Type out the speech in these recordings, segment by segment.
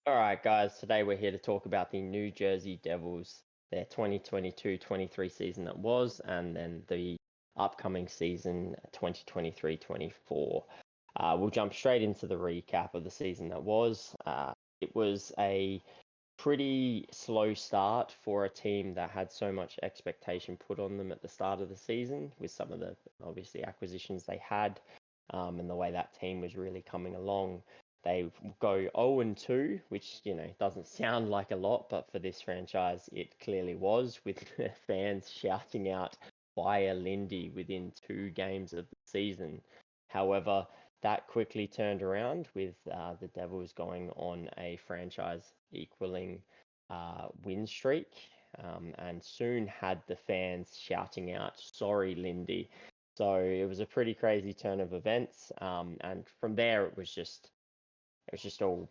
All right, guys, today we're here to talk about the New Jersey Devils, their 2022-23 season that was, and then the upcoming season 2023-24. We'll jump straight into the recap of the season that was. It was a pretty slow start for a team that had so much expectation put on them at the start of the season with some of the obviously acquisitions they had, and the way that team was really coming along. They go 0-2, which, doesn't sound like a lot, but for this franchise, it clearly was, with fans shouting out "Fire Lindy" within 2 games of the season. However, that quickly turned around with the Devils going on a franchise equaling win streak, and soon had the fans shouting out "Sorry, Lindy." So it was a pretty crazy turn of events, and from there it was just all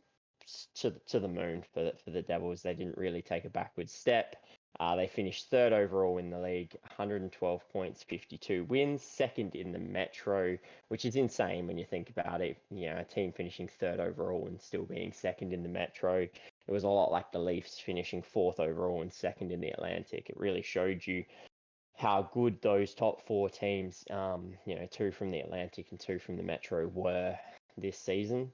to the moon for the Devils. They didn't really take a backward step. They finished third overall in the league, 112 points, 52 wins, second in the Metro, which is insane when you think about it. A team finishing third overall and still being second in the Metro. It was a lot like the Leafs finishing fourth overall and second in the Atlantic. It really showed you how good those top four teams, two from the Atlantic and two from the Metro, were this season.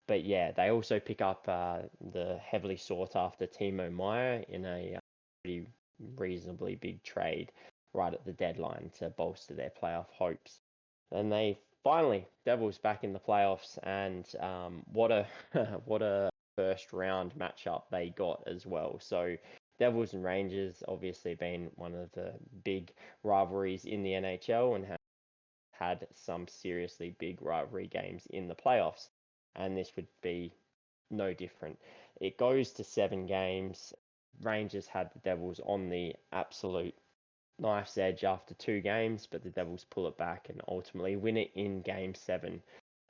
But yeah, they also pick up the heavily sought after Timo Meyer in a pretty reasonably big trade right at the deadline to bolster their playoff hopes. And they finally, Devils back in the playoffs, and what a what a first round matchup they got as well. So Devils and Rangers obviously been one of the big rivalries in the NHL and have had some seriously big rivalry games in the playoffs, and this would be no different. It goes to 7 games. Rangers had the Devils on the absolute knife's edge after 2 games, but the Devils pull it back and ultimately win it in Game 7.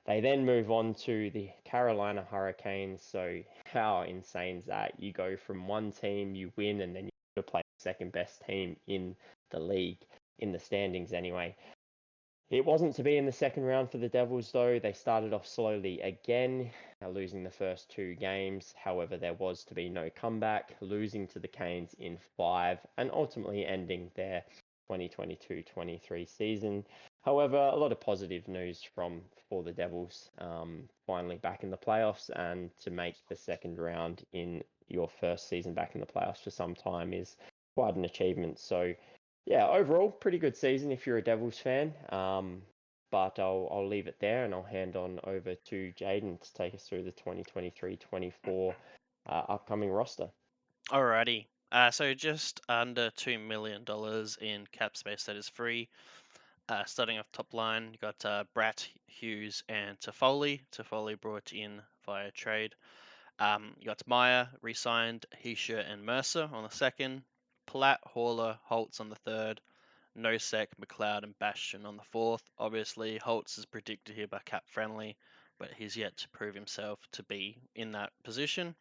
They then move on to the Carolina Hurricanes. So how insane is that? You go from one team, you win, and then you play the second best team in the league, in the standings anyway. It wasn't to be in the second round for the Devils, though. They started off slowly again, losing the first 2 games. However, there was to be no comeback, losing to the Canes in 5, and ultimately ending their 2022-23 season. However, a lot of positive news for the Devils, finally back in the playoffs, and to make the second round in your first season back in the playoffs for some time is quite an achievement. So yeah, overall, pretty good season if you're a Devils fan. But I'll leave it there and I'll hand on over to Jaden to take us through the 2023-24 upcoming roster. Alrighty. So just under $2 million in cap space that is free. Starting off top line, you got Bratt, Hughes, and Toffoli. Toffoli brought in via trade. You got Meyer, re-signed, Heisha and Mercer on the second. Platt, Hauler, Holtz on the third. Nosek, McLeod, and Bastion on the fourth. Obviously, Holtz is predicted here by cap friendly, but he's yet to prove himself to be in that position.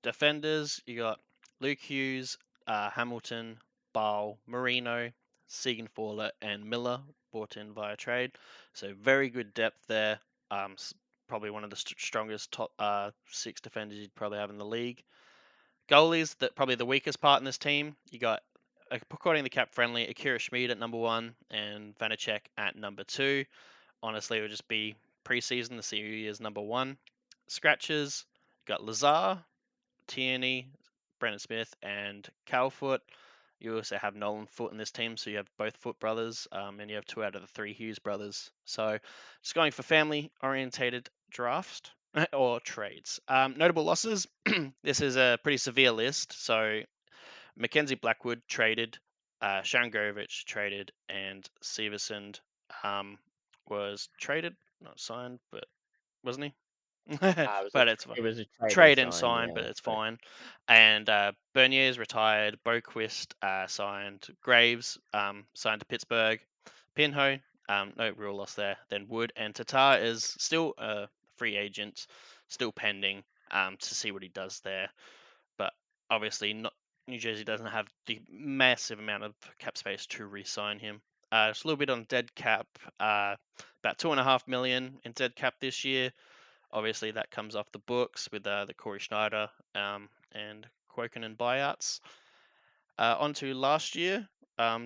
Defenders, you got Luke Hughes, Hamilton, Ball, Marino, Siegenthaler, and Miller brought in via trade. So very good depth there. Probably one of the strongest top 6 defenders you'd probably have in the league. Goalies, that probably the weakest part in this team. You got, according to cap friendly, Akira Schmid at number 1 and Vanacek at number 2. Honestly, it would just be preseason to see who he is number 1. Scratches, you got Lazar, Tierney, Brendan Smith, and Calfoot. You also have Nolan Foot in this team, so you have both Foot brothers, and you have 2 out of the 3 Hughes brothers. So just going for family-orientated draft or trades. Notable losses. This is a pretty severe list. So Mackenzie Blackwood traded, Shangovich traded, and Severson was traded, not signed, but wasn't he? But it's It was a trade and trade and sign, signed, yeah. but it's fine. And Bernier's retired. Boquist signed. Graves signed to Pittsburgh. Pinho, no real loss there. Then Wood and Tatar is still a free agent, still pending to see what he does there. But obviously, not New Jersey doesn't have the massive amount of cap space to re-sign him. Just a little bit on dead cap. About $2.5 million in dead cap this year. Obviously, that comes off the books with the Corey Schneider and Quoken buyouts. On to last year,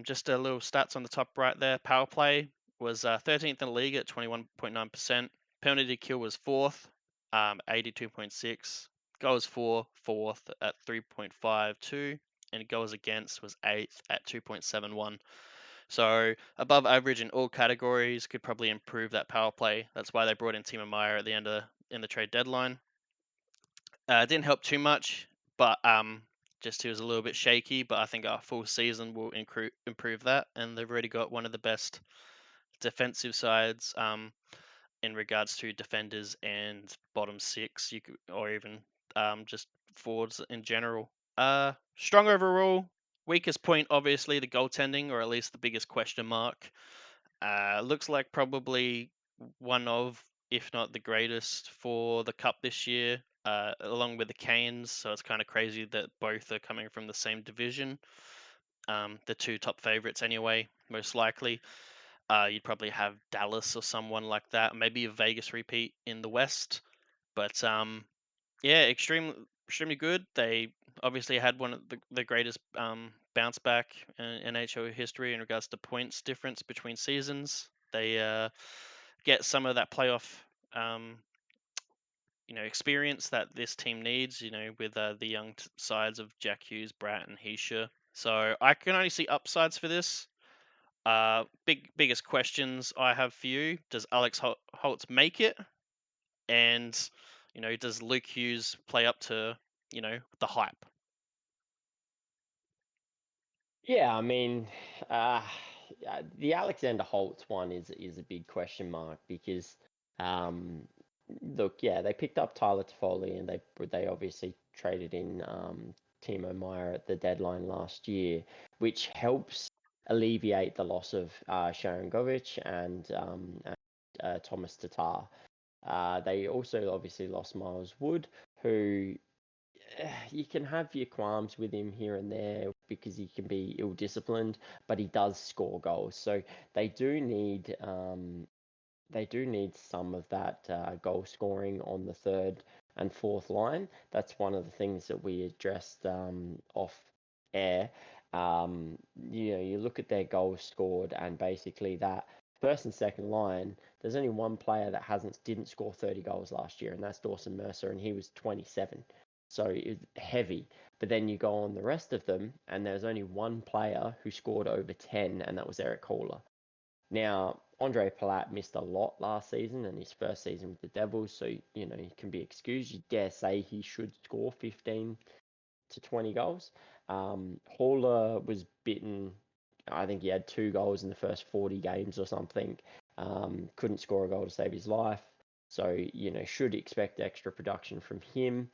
just a little stats on the top right there. Power play was 13th in the league at 21.9%. Penalty kill was 4th, 82.6. Goals for 4th at 3.52. And goals against was 8th at 2.71. So above average in all categories, could probably improve that power play. That's why they brought in Timo Meyer at the end of in the trade deadline. Didn't help too much, but just he was a little bit shaky. But I think our full season will improve that, and they've already got one of the best defensive sides in regards to defenders and bottom six, or even just forwards in general. Strong overall. Weakest point, obviously, the goaltending, or at least the biggest question mark. Looks like probably one of, if not the greatest, for the cup this year, along with the Canes. So it's kind of crazy that both are coming from the same division. The two top favorites, anyway, most likely. You'd probably have Dallas or someone like that, maybe a Vegas repeat in the West. But yeah, extremely good. They obviously had one of the greatest bounce back in NHL history in regards to points difference between seasons. They get some of that playoff um, experience that this team needs. With the young sides of Jack Hughes, Bratt, and Heisha. So I can only see upsides for this. Biggest questions I have for you: does Alex Holtz make it? And does Luke Hughes play up to the hype? Yeah, I mean, uh, the Alexander Holtz one is a big question mark because, um, look, yeah, they picked up Tyler Toffoli and they obviously traded in Timo Meyer at the deadline last year, which helps alleviate the loss of Sharon Govich and Thomas Tatar. They also obviously lost Miles Wood, who you can have your qualms with him here and there because he can be ill-disciplined, but he does score goals. So they do need some of that goal scoring on the third and fourth line. That's one of the things that we addressed off air. You look at their goals scored, and basically that first and second line, there's only one player that didn't score 30 goals last year, and that's Dawson Mercer, and he was 27. So it's heavy. But then you go on the rest of them, and there's only one player who scored over 10, and that was Eric Kohler. Now, Andre Palat missed a lot last season and his first season with the Devils, so he can be excused. You dare say he should score 15 to 20 goals. Haller was bitten. I think he had 2 goals in the first 40 games or something. Couldn't score a goal to save his life. So, should expect extra production from him.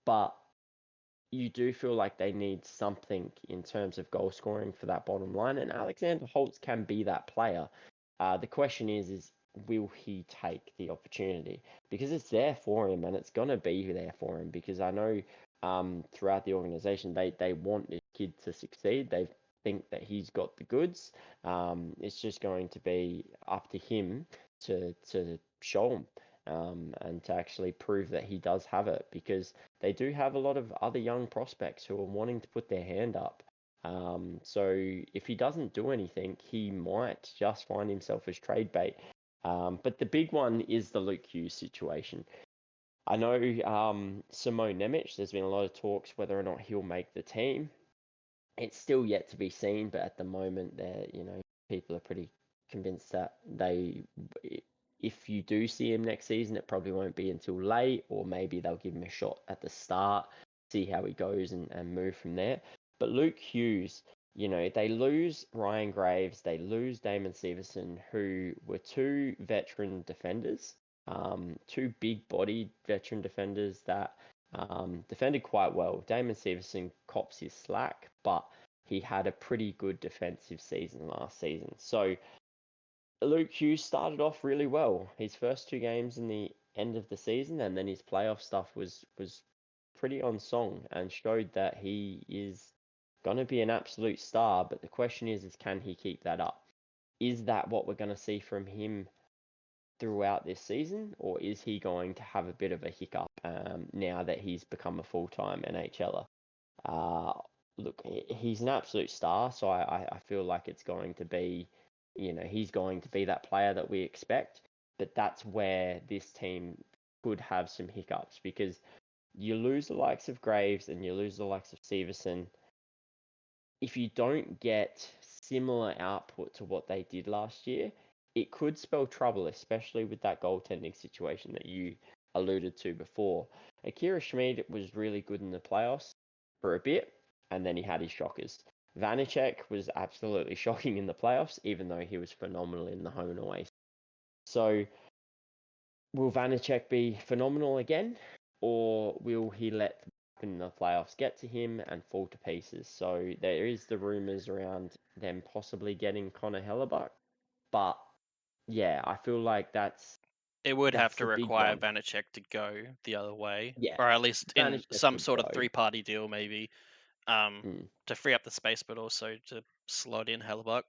But you do feel like they need something in terms of goal scoring for that bottom line, and Alexander Holtz can be that player. The question is will he take the opportunity? Because it's there for him, and it's gonna be there for him. Because I know throughout the organization they want this kid to succeed. They think that he's got the goods. It's just going to be up to him to show him and to actually prove that he does have it. Because they do have a lot of other young prospects who are wanting to put their hand up. So if he doesn't do anything, he might just find himself as trade bait. But the big one is the Luke Hughes situation. I know Simone Nemec, there's been a lot of talks whether or not he'll make the team. It's still yet to be seen, but at the moment, people are pretty convinced that if you do see him next season, it probably won't be until late, or maybe they'll give him a shot at the start, see how he goes, and move from there. But Luke Hughes, they lose Ryan Graves, they lose Damon Severson, who were two veteran defenders, two big-bodied veteran defenders that defended quite well. Damon Severson cops his slack, but he had a pretty good defensive season last season. So Luke Hughes started off really well. His first 2 games in the end of the season, and then his playoff stuff was pretty on song and showed that he is going to be an absolute star. But the question is can he keep that up? Is that what we're going to see from him throughout this season, or is he going to have a bit of a hiccup now that he's become a full-time NHLer? Uh, Look, he's an absolute star, so I feel like it's going to be, he's going to be that player that we expect. But that's where this team could have some hiccups because you lose the likes of Graves and you lose the likes of Severson. If you don't get similar output to what they did last year, it could spell trouble, especially with that goaltending situation that you alluded to before. Akira Schmid was really good in the playoffs for a bit, and then he had his shockers. Vanacek was absolutely shocking in the playoffs, even though he was phenomenal in the home and away. So, will Vanacek be phenomenal again, or will he let in the playoffs get to him and fall to pieces? So there is the rumors around them possibly getting Connor Hellebuck, but yeah, I feel like It would have that's to a big require one. Vanacek to go the other way, Yeah, or at least in Vanacek some would sort of go. three-party deal, maybe, Mm, to free up the space, but also to slot in Hellebuck.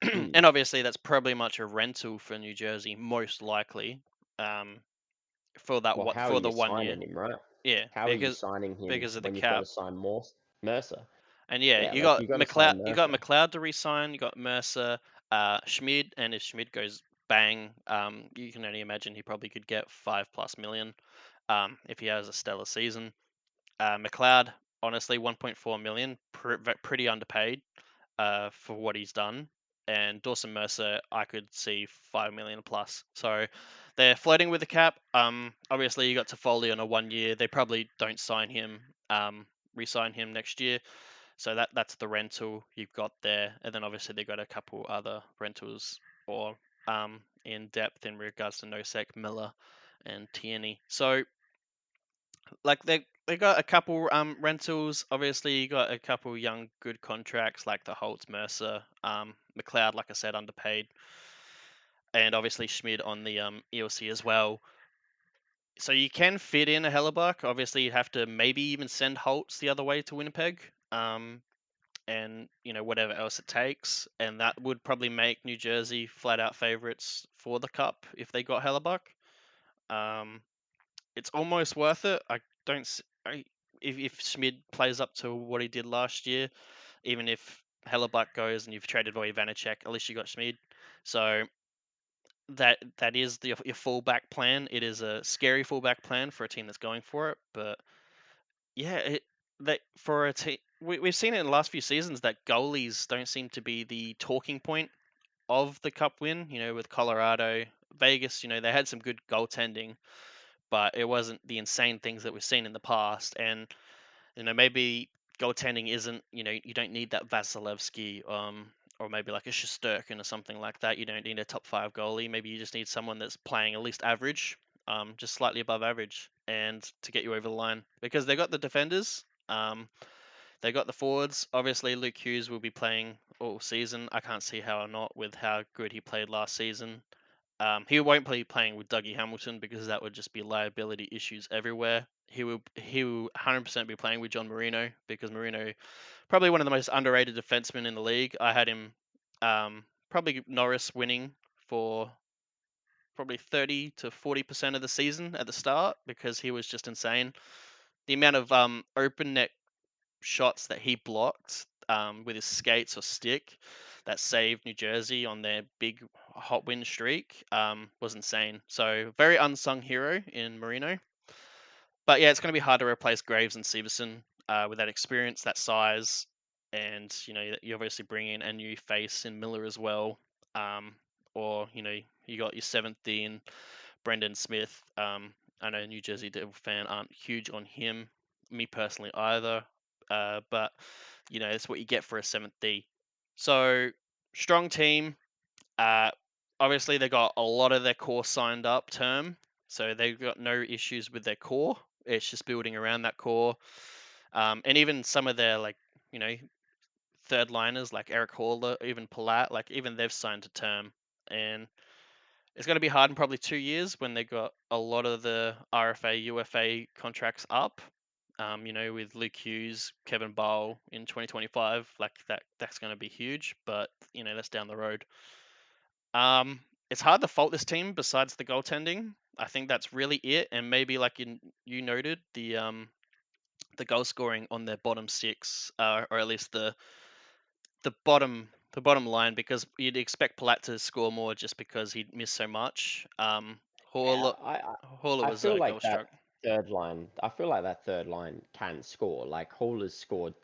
mm. And obviously, that's probably much a rental for New Jersey, most likely, um, for that Well, how are for you the 1 year. signing him, right? Yeah, How are you signing him because of the when you've got cap. to sign Mercer? And yeah, Yeah, like you got to sign You got Mercer. McLeod to resign. You got Mercer, Schmid, and if Schmid goes bang, you can only imagine he probably could get 5+ million, if he has a stellar season. McLeod, honestly, 1.4 million, pretty underpaid, for what he's done. And Dawson Mercer, I could see 5 million plus. So they're floating with the cap. Obviously you got Toffoli on a 1 year. They probably don't sign him, re-sign him next year. So that's the rental you've got there, and then obviously they got a couple other rentals or in depth in regards to Nosek, Miller, and Tierney. So like they got a couple rentals. Obviously, you got a couple young good contracts like the Holtz, Mercer, McLeod, like I said, underpaid, and obviously Schmid on the ELC as well. So you can fit in a Hellebuck. Obviously, you'd have to maybe even send Holtz the other way to Winnipeg. And whatever else it takes, and that would probably make New Jersey flat out favorites for the cup if they got Hellebuck. Um, it's almost worth it. I don't. If Schmid plays up to what he did last year, even if Hellebuck goes and you've traded away Vanacek, at least you got Schmid. So that is your fullback plan. It is a scary fullback plan for a team that's going for it, but yeah, that for a team we've seen it in the last few seasons that goalies don't seem to be the talking point of the cup win. With Colorado, Vegas, they had some good goaltending, but it wasn't the insane things that we've seen in the past. And maybe goaltending isn't, you don't need that Vasilevsky, or maybe like a Shesterkin or something like that. You don't need a top five goalie. Maybe you just need someone that's playing at least average, just slightly above average, and to get you over the line because they got the defenders. They got the forwards. Obviously, Luke Hughes will be playing all season. I can't see how or not with how good he played last season. He won't be playing with Dougie Hamilton because that would just be liability issues everywhere. He will 100% be playing with John Marino because Marino probably one of the most underrated defensemen in the league. I had him, probably Norris winning for probably 30 to 40% of the season at the start because he was just insane. The amount of open net shots that he blocked, with his skates or stick that saved New Jersey on their big hot win streak, was insane. So very unsung hero in Marino. But yeah, it's going to be hard to replace Graves and Severson, with that experience, that size, and you obviously bring in a new face in Miller as well. Or you got your seventh D in Brendan Smith. I know New Jersey Devil fan aren't huge on him, me personally either. But that's what you get for a seventh D. So strong team. Uh, Obviously they got a lot of their core signed up term, so they've got no issues with their core. It's just building around that core, and even some of their you know third liners like Eric Hall, even Palat, even they've signed a term, and it's going to be hard in probably 2 years when they got a lot of the RFA, UFA contracts up. With Luke Hughes, Kevin Bowl in 2025, that's going to be huge, but that's down the road. it's hard to fault this team besides the goaltending. I think that's really it, and maybe like you noted the goal scoring on their bottom six, or at least the bottom line, because you'd expect Palat to score more just because he'd missed so much. Yeah, Horler Horler I was feel a like goal that struck. third line. I feel like that third line can score. Like Hall has scored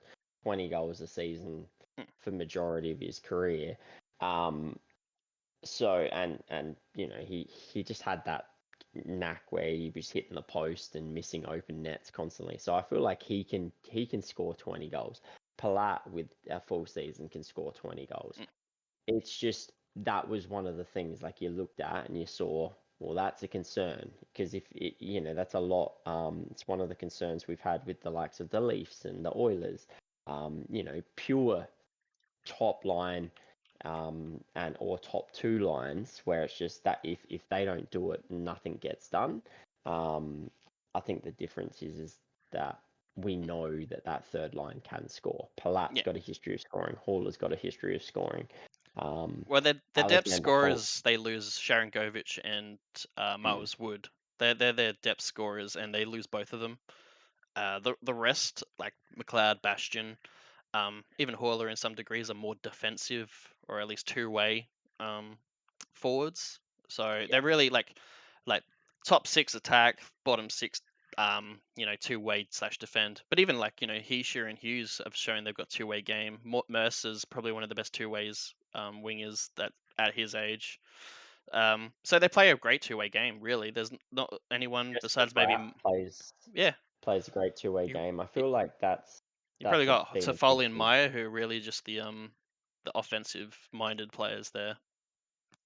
20 goals a season Mm, for majority of his career. Um, so and he just had that knack where he was hitting the post and missing open nets constantly. So I feel like he can score 20 goals. Palat with a full season can score 20 goals. mm, It's just that was one of the things like you looked at and you saw, well, that's a concern because if it, that's a lot. It's one of the concerns we've had with the likes of the Leafs and the Oilers. Pure top line and or top two lines where it's just that if they don't do it, nothing gets done. Um, I think the difference is that we know that that third line can score. Palat's yeah. got a history of scoring. Haller's got a history of scoring. Um, Well, their depth Alexander Hall, scorers, they lose Sharon Govich and mm, Miles Wood. They're their depth scorers, and they lose both of them. The rest, like McLeod, Bastion, even Horler in some degrees, are more defensive, or at least two-way forwards. So yeah, they're really like top six attack, bottom six, two-way slash defend. But even like Heisha and Hughes have shown they've got two-way game. Mercer's probably one of the best two-ways wingers that at his age. So they play a great two-way game. Really, there's not anyone Jesper besides maybe Bratt plays yeah. plays a great two-way You game. I you feel like that's you probably that's a got been a big Toffoli and thing. Meyer who are really just the offensive minded players there.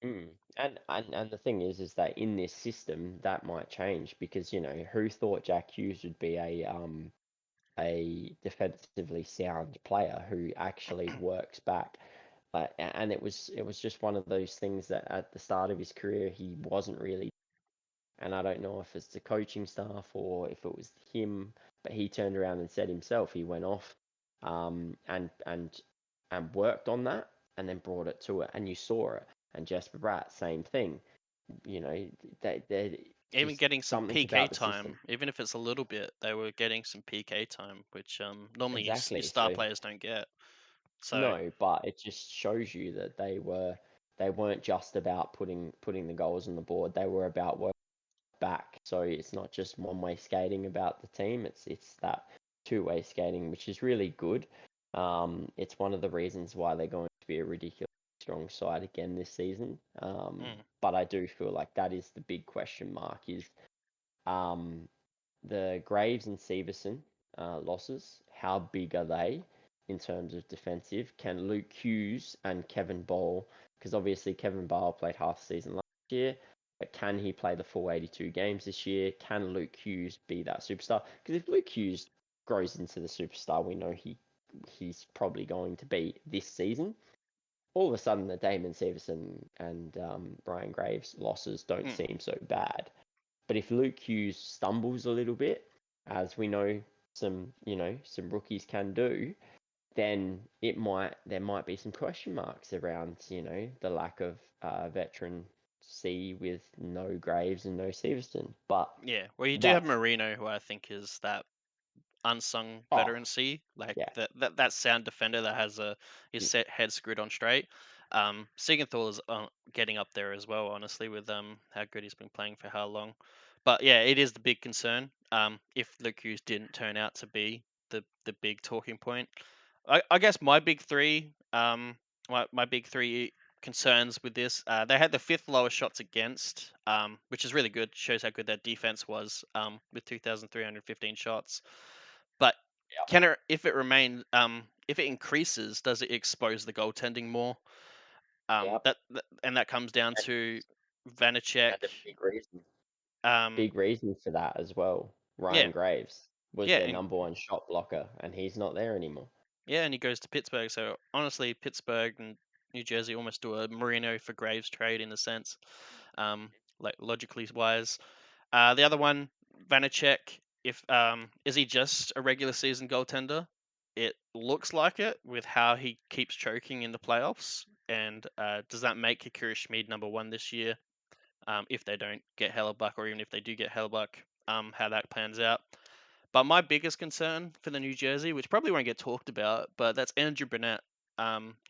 And the thing is that in this system that might change because who thought Jack Hughes would be a defensively sound player who actually works back. And it was just one of those things that at the start of his career he wasn't really, and I don't know if it's the coaching staff or if it was him, but he turned around and said himself he went off and worked on that and then brought it to it, and you saw it. And Jesper Bratt, same thing. You know, they Even just getting some something PK about the system. time, even if it's a little bit, they were getting some PK time, which normally your Exactly. star So players don't get. So no, but it just shows you that they weren't just about putting the goals on the board. They were about work back. So it's not just one-way skating about the team. It's that two-way skating, which is really good. It's one of the reasons why they're going to be a ridiculously strong side again this season. mm, But I do feel like that is the big question mark is um, the Graves and Severson losses. How big are they in terms of defensive? Can Luke Hughes and Kevin Ball, because obviously Kevin Ball played half the season last year, but can he play the full 82 games this year? Can Luke Hughes be that superstar? Because if Luke Hughes grows into the superstar we know he's probably going to be this season, all of a sudden the Damon Severson and Brian Graves losses don't mm, seem so bad. But if Luke Hughes stumbles a little bit, as we know some rookies can do, then there might be some question marks around the lack of veteran C with no Graves and no Severson. But yeah. Well, you do have that's Marino, who I think is that unsung oh veteran C, like yeah, that sound defender that has his mm, set head screwed on straight. Siegenthaler is getting up there as well, honestly, with how good he's been playing for how long. But yeah, it is the big concern. If Luke Hughes didn't turn out to be the big talking point, I guess my big three, my big three concerns with this, they had the fifth lowest shots against, which is really good. Shows how good their defense was, with 2,315 shots. But yeah, can it, if it remains, if it increases, does it expose the goaltending more? yeah, And that comes down and, to Vanacek. and a Um, big reason for that as well. yeah, Ryan Graves was yeah, their number one shot blocker, and he's not there anymore. and he goes to Pittsburgh. So honestly, Pittsburgh and New Jersey almost do a Marino for Graves trade in a sense, like logically wise. The other one, Vanacek, if is he just a regular season goaltender? It looks like it with how he keeps choking in the playoffs. And does that make Akira Schmid number one this year? If they don't get Hellebuck, or even if they do get Hellebuck, how that plans out. But my biggest concern for the New Jersey, which probably won't get talked about, but that's Andrew Burnett,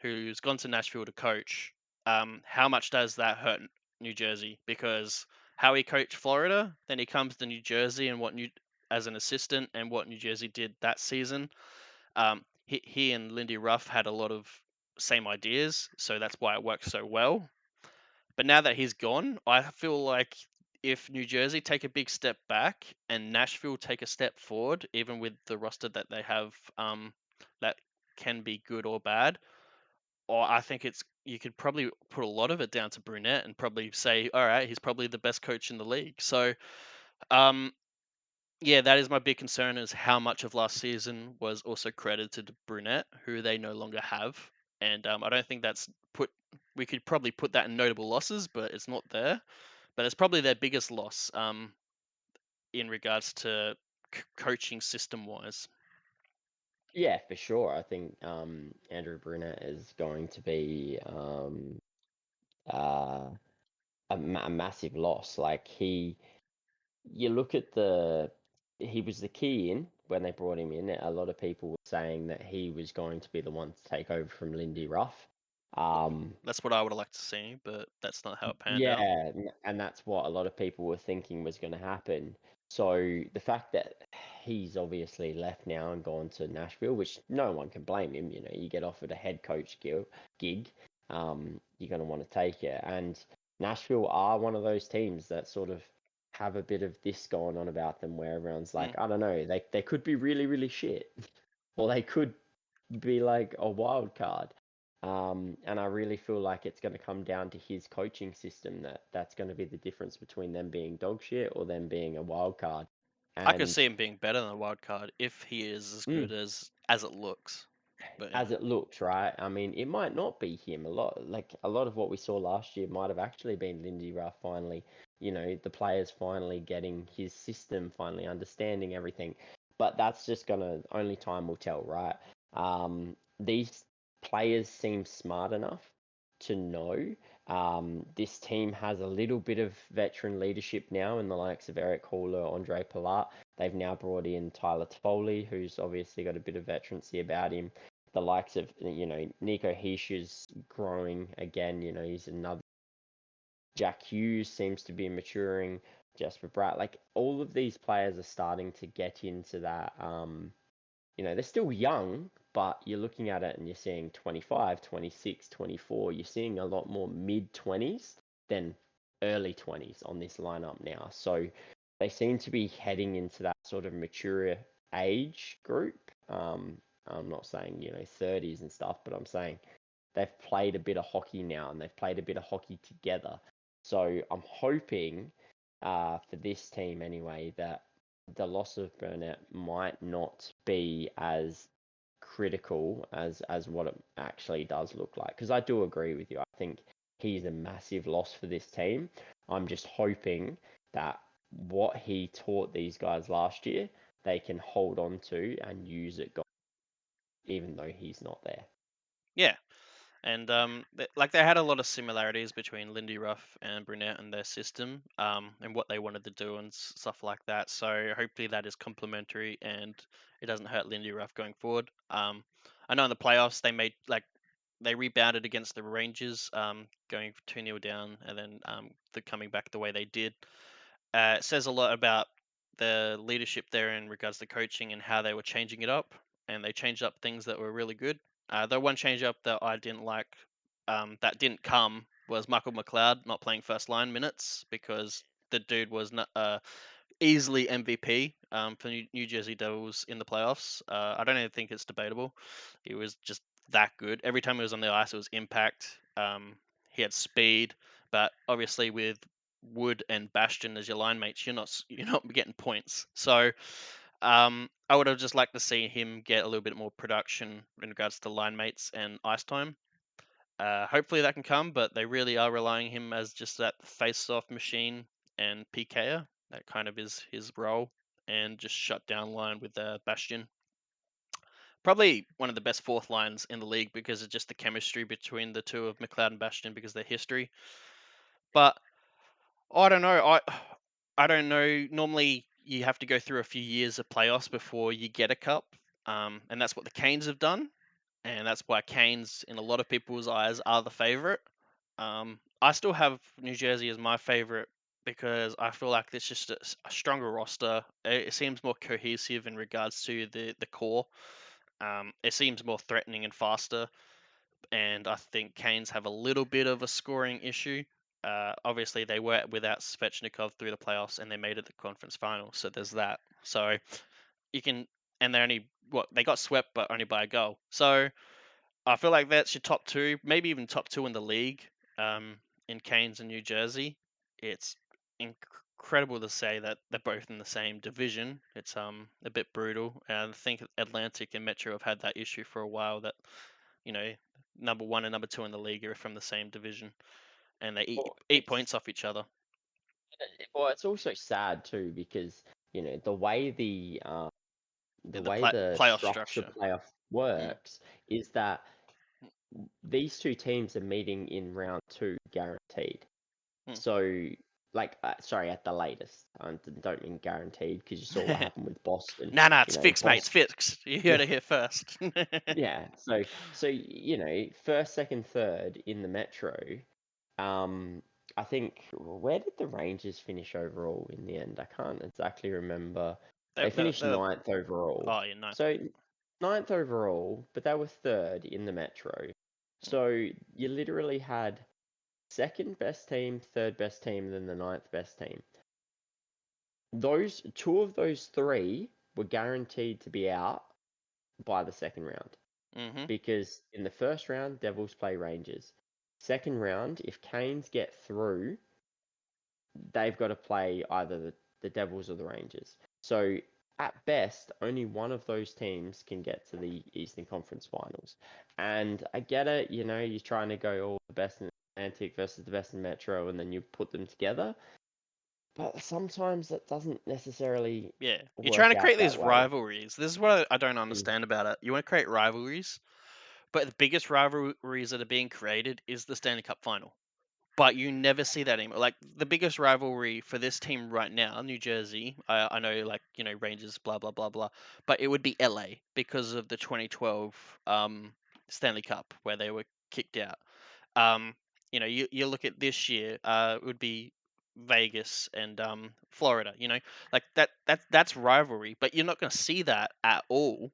who's gone to Nashville to coach. How much does that hurt New Jersey? Because how he coached Florida, then he comes to New Jersey and as an assistant, and what New Jersey did that season. He and Lindy Ruff had a lot of same ideas, so that's why it worked so well. But now that he's gone, I feel like if New Jersey take a big step back and Nashville take a step forward, even with the roster that they have, that can be good or bad, or I think it's you could probably put a lot of it down to Brunette and probably say, all right, he's probably the best coach in the league. So, um, yeah, that is my big concern is how much of last season was also credited to Brunette, who they no longer have. And I don't think that's put. We could probably put that in notable losses, but it's not there. But it's probably their biggest loss in regards to coaching system wise. Yeah, for sure. I think Andrew Brunette is going to be uh, a massive loss. Like you look at he was the key in when they brought him in. A lot of people were saying that he was going to be the one to take over from Lindy Ruff. Um, That's what I would have liked to see, but that's not how it panned yeah, out. and that's what a lot of people were thinking was going to happen. So the fact that he's obviously left now and gone to Nashville, which no one can blame him, you get offered a head coach gig, you're going to want to take it. And Nashville are one of those teams that sort of have a bit of this going on about them where everyone's like, Mm. I don't know, they could be really, really shit, or they could be like a wild card. And I really feel like it's going to come down to his coaching system that's going to be the difference between them being dog shit or them being a wild card. I could And see him being better than a wild card if he is as mm, good as it looks. But yeah, as it looks, right? I mean, it might not be him. A lot of what we saw last year might have actually been Lindy Ruff finally, the players finally getting his system, finally understanding everything. But that's just gonna only time will tell, right? These players seem smart enough to know. This team has a little bit of veteran leadership now in the likes of Eric Hauler, Andre Palat. They've now brought in Tyler Toffoli, who's obviously got a bit of veterancy about him. The likes of Nico Heesh is growing again. He's another. Jack Hughes seems to be maturing. Jasper Bratt, like all of these players are starting to get into that. They're still young, but you're looking at it and you're seeing 25, 26, 24. You're seeing a lot more mid 20s than early 20s on this lineup now. So they seem to be heading into that sort of mature age group. I'm not saying, 30s and stuff, but I'm saying they've played a bit of hockey now and they've played a bit of hockey together. So I'm hoping for this team anyway that the loss of Burnett might not be as critical as what it actually does look like. Because I do agree with you. I think he's a massive loss for this team. I'm just hoping that what he taught these guys last year, they can hold on to and use it, even though he's not there. yeah, and like they had a lot of similarities between Lindy Ruff and Brunette and their system, and what they wanted to do and stuff like that. So hopefully that is complementary and it doesn't hurt Lindy Ruff going forward. I know in the playoffs they rebounded against the Rangers, going 2-0 down, and then the coming back the way they did. It says a lot about the leadership there in regards to coaching and how they were changing it up, and they changed up things that were really good. The one change up that I didn't like, that didn't come, was Michael McLeod not playing first line minutes because the dude was not, easily MVP, for New Jersey Devils in the playoffs. I don't even think it's debatable. He was just that good. Every time he was on the ice, it was impact. He had speed, but obviously with Wood and Bastion as your line mates, you're not getting points. So I would have just liked to see him get a little bit more production in regards to line mates and ice time. Hopefully that can come, but they really are relying him as just that face-off machine and PKer. That kind of is his role, and just shut down line with Bastion. Probably one of the best fourth lines in the league because of just the chemistry between the two of McLeod and Bastion because of their history. But I don't know. I don't know. Normally, you have to go through a few years of playoffs before you get a cup, and that's what the Canes have done, and that's why Canes, in a lot of people's eyes, are the favorite. I still have New Jersey as my favorite because I feel like there's just a stronger roster. It seems more cohesive in regards to the core. It seems more threatening and faster, and I think Canes have a little bit of a scoring issue. Obviously, they were without Svechnikov through the playoffs, and they made it the conference final. So there's that. So you can, and they only they got swept, but only by a goal. So I feel like that's your top two, maybe even top two in the league. In Canes and New Jersey, it's incredible to say that they're both in the same division. It's a bit brutal, and I think Atlantic and Metro have had that issue for a while. That you know, number one and number two in the league are from the same division, and they eat Well, eat points off each other. it's also sad too because the way the The way the playoff structure structure. playoff Mm, works is that these two teams are meeting in round two guaranteed. mm. So, like, sorry, at the latest. I don't mean guaranteed because you saw what happened with Boston. Nah, You it's know, fixed, mate. It's Boston. fixed. You heard Yeah, it here first. yeah. So first, second, third in the Metro. Um, I think where did the Rangers finish overall in the end? I can't exactly remember. They finished They're, ninth overall. oh, yeah, ninth So overall. ninth overall, but they were third in the Metro. Mm, So you literally had second best team, third best team, and then the ninth best team. Those two of those three were guaranteed to be out by the second round Mm-hmm. because in the first round, Devils play Rangers. Second round, if Canes get through, they've got to play either the Devils or the Rangers. So at best, only one of those teams can get to the Eastern Conference Finals. And I get it, you're trying to go all the best in Atlantic versus the best in Metro, and then you put them together. But sometimes that doesn't necessarily Yeah, you're trying work to create out that these way. rivalries. This is what I don't Mm. understand about it. You want to create rivalries, but the biggest rivalries that are being created is the Stanley Cup final. But you never see that anymore. Like the biggest rivalry for this team right now, New Jersey. I know, like Rangers, blah blah blah blah. But it would be LA because of the 2012 Stanley Cup where they were kicked out. Um, you look at this year. It would be Vegas and Florida. Like that's rivalry. But you're not going to see that at all.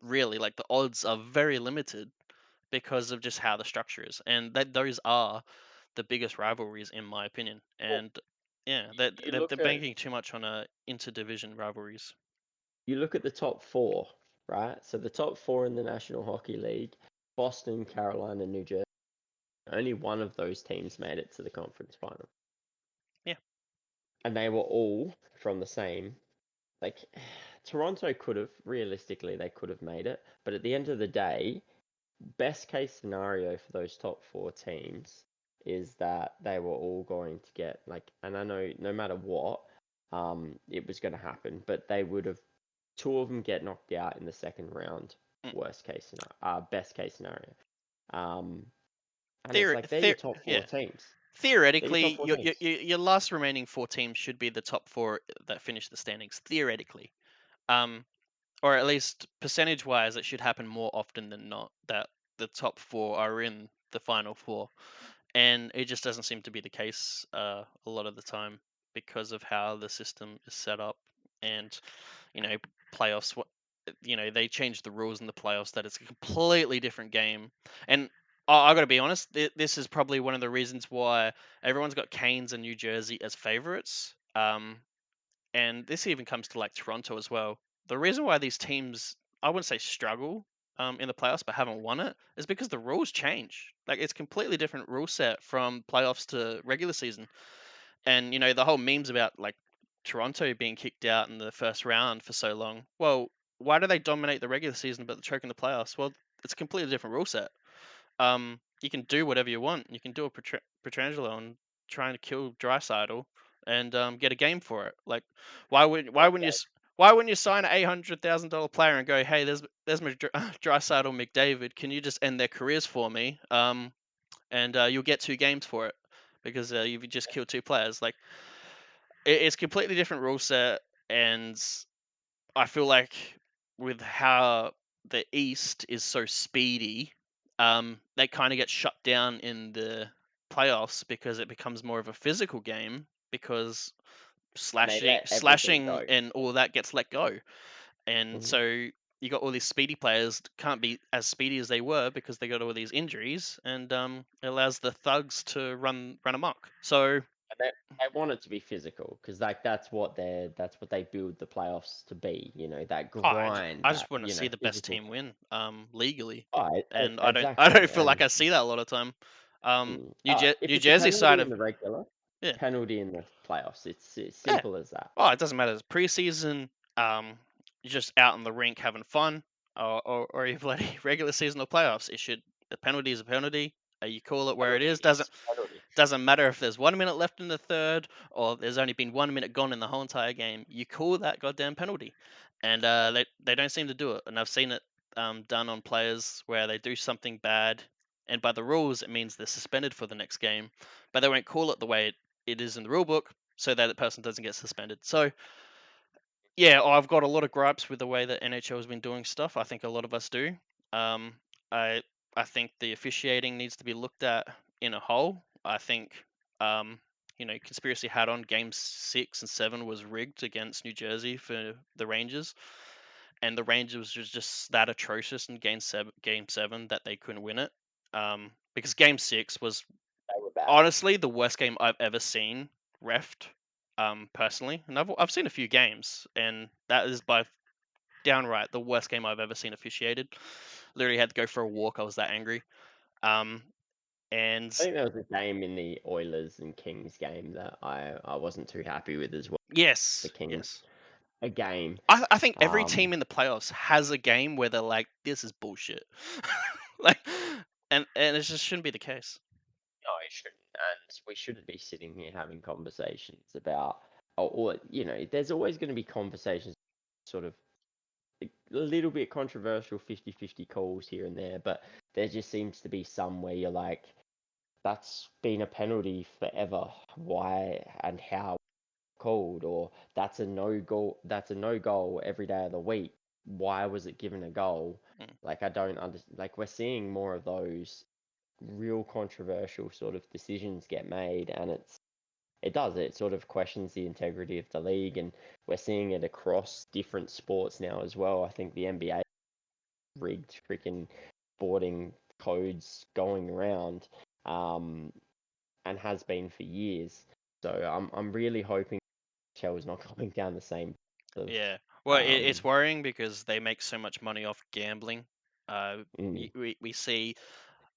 Really, like the odds are very limited because of just how the structure is, and that those are the biggest rivalries in my opinion. Well, And yeah, that you they're look at banking too much on interdivision rivalries. you look at the top four, right? So the top four in the National Hockey League, Boston, Carolina, New Jersey. Only one of those teams made it to the conference final. Yeah, And they were all from the same. Like, Toronto could have, realistically, they could have made it. But at the end of the day, best case scenario for those top four teams is that they were all going to get, like, and I know no matter what, it was going to happen, but they would have, two of them get knocked out in the second round, mm. worst case scenario, best case scenario. Um, and it's Theor- like, they're your theor- top four yeah. teams. They're your top Theoretically, four teams. your last remaining four teams should be the top four that finish the standings. Theoretically, um, or at least percentage wise, it should happen more often than not that the top four are in the final four. And it just doesn't seem to be the case a lot of the time because of how the system is set up. And you know playoffs, what they changed the rules in the playoffs that it's a completely different game. And I got to be honest, this is probably one of the reasons why everyone's got Canes and New Jersey as favorites. And this even comes to like Toronto as well. The reason why these teams, I wouldn't say struggle in the playoffs, but haven't won it, is because the rules change. Like it's completely different rule set from playoffs to regular season. And the whole memes about like Toronto being kicked out in the first round for so long. Well, why do they dominate the regular season but choke in the playoffs? Well, it's a completely different rule set. You can do whatever you want. You can do a Petrangelo and trying to kill Drysidle and get a game for it. Like, why Okay. wouldn't you? Why wouldn't you sign an $800,000 player and go, hey, there's my Drysdale McDavid. Can you just end their careers for me? And you'll get 2 games for it because you've just killed 2 players. Like it's completely different rule set, and I feel like with how the East is so speedy, they kind of get shut down in the playoffs because it becomes more of a physical game because And they slashing, let everything slashing, go. and all that gets let go, and Hmm. so you got all these speedy players can't be as speedy as they were because they got all these injuries, and it allows the thugs to run amok. So And they want it to be physical because like that's what they build the playoffs to be. You know, that grind, I that just want to see the best physical. team win, legally, Oh, and I exactly. don't feel like And I see that a lot of time. if New it's a Jersey side penalty of in the regular, yeah, penalty in the playoffs. It's yeah. simple as that. Oh, it doesn't matter. It's preseason. You're just out in the rink having fun, or you bloody regular season or playoffs. It should the penalty is a penalty. You call it where it Penalty is. is penalty. Doesn't matter if there's 1 minute left in the third or there's only been 1 minute gone in the whole entire game. You call that goddamn penalty, and they don't seem to do it. And I've seen it done on players where they do something bad, and by the rules it means they're suspended for the next game, but they won't call it the way it is in the rule book so that the person doesn't get suspended. So yeah, I've got a lot of gripes with the way that NHL has been doing stuff. I think a lot of us do. Um, I I think the officiating needs to be looked at in a whole. I think conspiracy hat on Game 6 and 7 was rigged against New Jersey for the Rangers, and the Rangers was just that atrocious in Game 7 that they couldn't win it. Because Game 6 was They were bad. honestly the worst game I've ever seen refed, personally. And I've seen a few games, and that is by downright the worst game I've ever seen officiated. Literally had to go for a walk. I was that angry. Um, and I think there was a game in the Oilers and Kings game that I wasn't too happy with as well. The yes, Kings, yes. a game. I think every Um, team in the playoffs has a game where they're like, "This is bullshit," like, and it just shouldn't be the case. no, it shouldn't, and we shouldn't be sitting here having conversations about, or there's always going to be conversations, sort of a little bit controversial 50-50 calls here and there, but there just seems to be some where you're like, that's been a penalty forever. Why and how called? Or that's a no goal every day of the week. Why was it given a goal? Mm. Like I don't understand. Like we're seeing more of those real controversial sort of decisions get made, and it sort of questions the integrity of the league, and we're seeing it across different sports now as well. I think the NBA rigged freaking boarding codes going around, um, and has been for years. So I'm really hoping Shell's not going down the same path of Yeah. Well, it's worrying because they make so much money off gambling. mm, We see.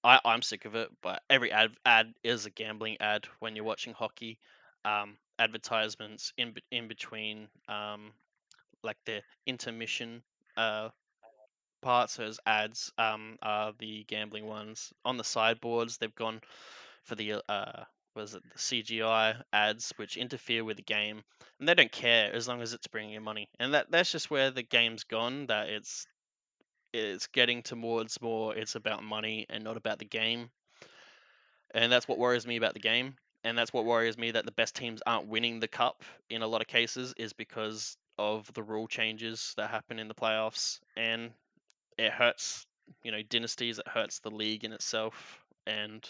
I'm sick of it, but every ad is a gambling ad when you're watching hockey. Advertisements in between, like the intermission uh parts as ads, are the gambling ones. On the sideboards, they've gone for the was it the CGI ads, which interfere with the game, and they don't care as long as it's bringing in money. And that's just where the game's gone. That it's getting towards more. It's about money and not about the game, and that's what worries me about the game. And that's what worries me that the best teams aren't winning the cup in a lot of cases is because of the rule changes that happen in the playoffs, and it hurts, dynasties. It hurts the league in itself, and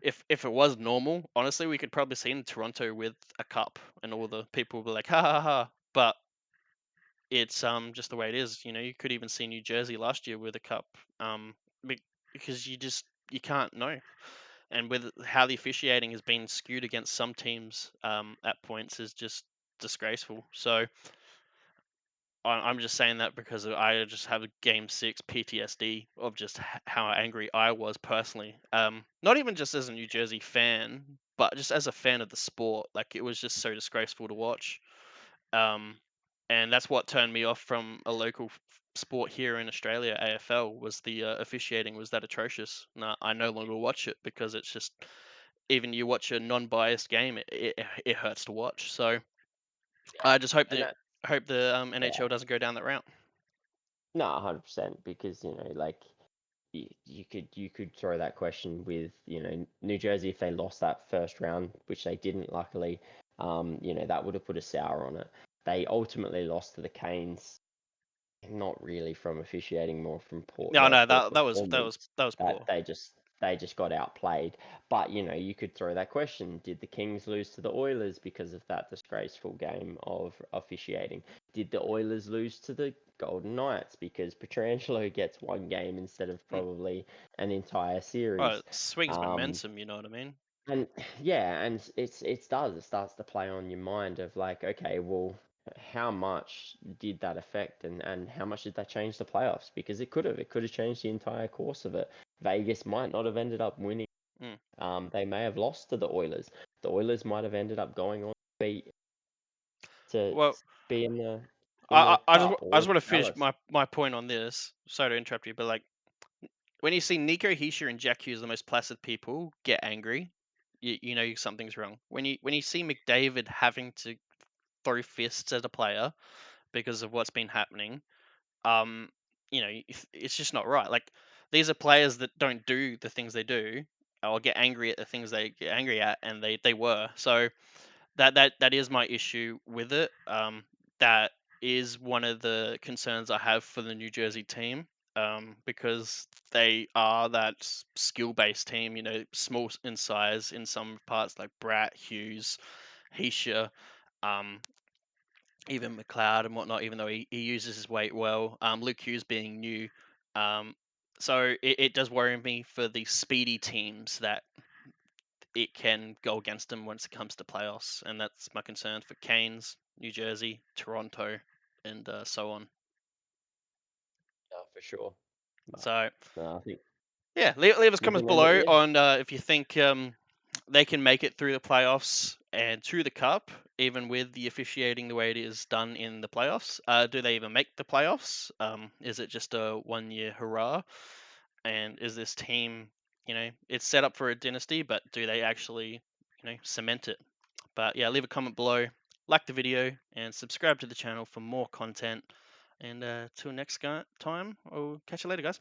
if it was normal, honestly, we could probably see in Toronto with a cup, and all the people would be like, ha ha ha. But it's just the way it is. You could even see New Jersey last year with a cup, um, because you can't know. And with how the officiating has been skewed against some teams, at points is just disgraceful. So I'm just saying that because I just have a Game 6 PTSD of just how angry I was personally. Not even just as a New Jersey fan, but just as a fan of the sport. Like it was just so disgraceful to watch. Um, and that's what turned me off from a local sport here in Australia, AFL, was the officiating was that atrocious. No, I no longer watch it because it's just even you watch a non-biased game, it hurts to watch. So yeah, I just hope and that that. I hope the Yeah, NHL doesn't go down that route. no, 100%, because like you could throw that question with New Jersey if they lost that first round, which they didn't, luckily. That would have put a sour on it. They ultimately lost to the Canes, not really from officiating, more from No, their no, poor that was performance. that was That poor. they just got outplayed. But you could throw that question: did the Kings lose to the Oilers because of that disgraceful game of officiating? Did the Oilers lose to the Golden Knights because Petrangelo gets one game instead of Mm. probably an entire Well, series? it swings Um, momentum. You know what I mean? and yeah, and it starts to play on your mind of like, okay, well, how much did that affect, and how much did that change the playoffs? Because it could have changed the entire course of it. Vegas might not have ended up winning. Mm. They may have lost to the Oilers. The Oilers might have ended up going on to Well, be in I, the I I just cup, I or just want to finish Dallas. my point on this. Sorry to interrupt you, but like when you see Nico Hischier and Jack Hughes, the most placid people, get angry, you know something's wrong. When you see McDavid having to throw fists at a player because of what's been happening, um, it's just not right. Like these are players that don't do the things they do, or get angry at the things they get angry at, and they were. So that is my issue with it. That is one of the concerns I have for the New Jersey team. Because they are that skill-based team, small in size in some parts, like Brat, Hughes, Heisha, um, even McLeod and whatnot, even though he uses his weight well. Luke Hughes being new. Um, so it does worry me for the speedy teams that it can go against them once it comes to playoffs, and that's my concern for Canes, New Jersey, Toronto, and so on. Yeah, for sure. But So no, I think yeah, leave us we comments can end it. below Yeah, on if you think they can make it through the playoffs and to the cup, even with the officiating the way it is done in the playoffs. Do they even make the playoffs? Is it just a 1 year hurrah? And is this team, it's set up for a dynasty, but do they actually, cement it? But yeah, leave a comment below, like the video, and subscribe to the channel for more content. And till next time, I'll catch you later, guys.